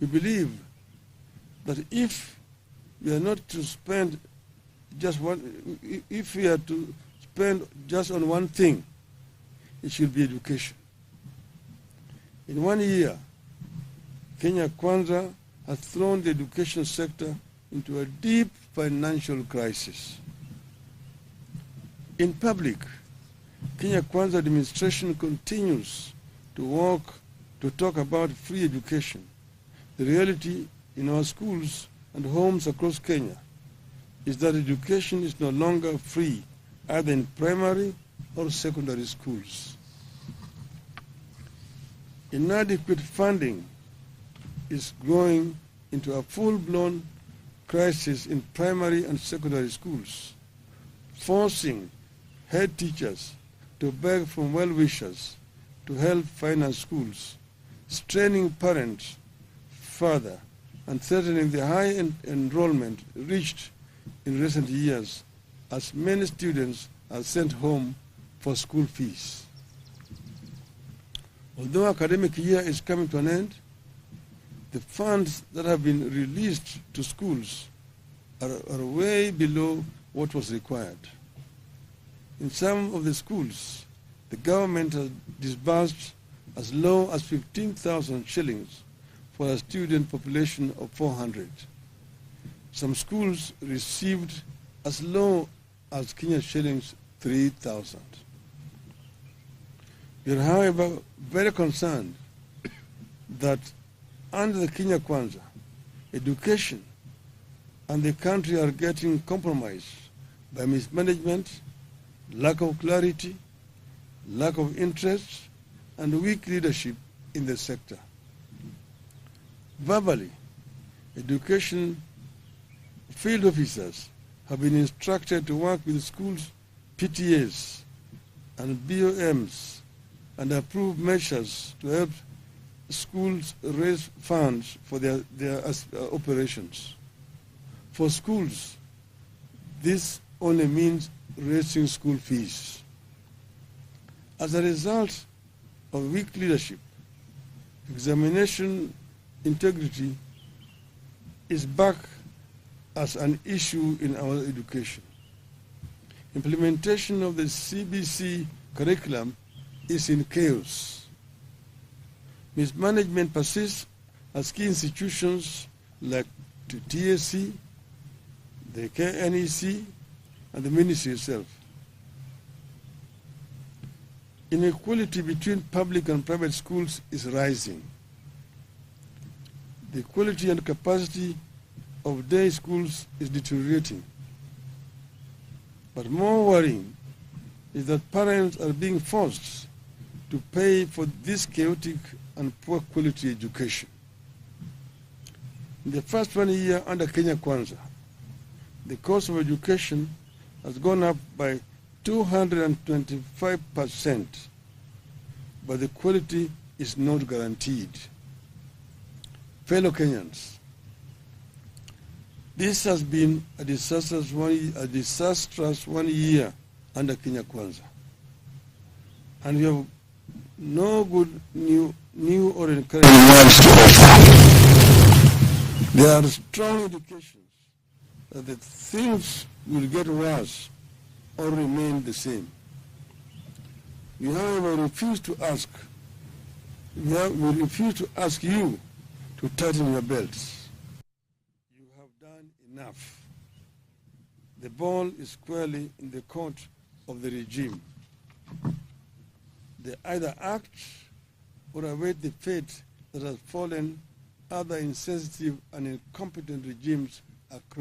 We believe that if we are not to spend just one, if we are to spend just on one thing, it should be education. In 1 year, Kenya Kwanza has thrown the education sector into a deep financial crisis. In public, Kenya Kwanza administration continues to talk about free education. The reality in our schools and homes across Kenya is that education is no longer free, either in primary or secondary schools. Inadequate funding is growing into a full-blown crisis in primary and secondary schools, forcing head teachers to beg from well-wishers to help finance schools, straining parents further, and threatening the high enrollment reached in recent years as many students are sent home for school fees. Although academic year is coming to an end, the funds that have been released to schools are way below what was required. In some of the schools, the government has disbursed as low as 15,000 shillings for a student population of 400. Some schools received as low as Kenya shillings 3,000. We are, however, very concerned that under the Kenya Kwanza, education and the country are getting compromised by mismanagement, lack of clarity, lack of interest, and weak leadership in the sector. Verbally, education field officers have been instructed to work with schools, PTAs, and BOMs and approve measures to help schools raise funds for their operations. For schools, this only means raising school fees. As a result of weak leadership, examination integrity is back as an issue in our education. Implementation of the CBC curriculum is in chaos. Mismanagement persists as key institutions like the TSC, the KNEC, and the ministry itself. Inequality between public and private schools is rising. The quality and capacity of day schools is deteriorating. But more worrying is that parents are being forced to pay for this chaotic and poor quality education. In the first 1 year under Kenya Kwanza, the cost of education has gone up by 225%, but the quality is not guaranteed. Fellow Kenyans, this has been a disastrous 1 year under Kenya Kwanza, and we have no good new or encouraging words to offer. There are strong indications that the things will get worse or remain the same. We, however, refuse to ask you to tighten your belts. You have done enough. The ball is squarely in the court of the regime. They either act or await the fate that has fallen other insensitive and incompetent regimes across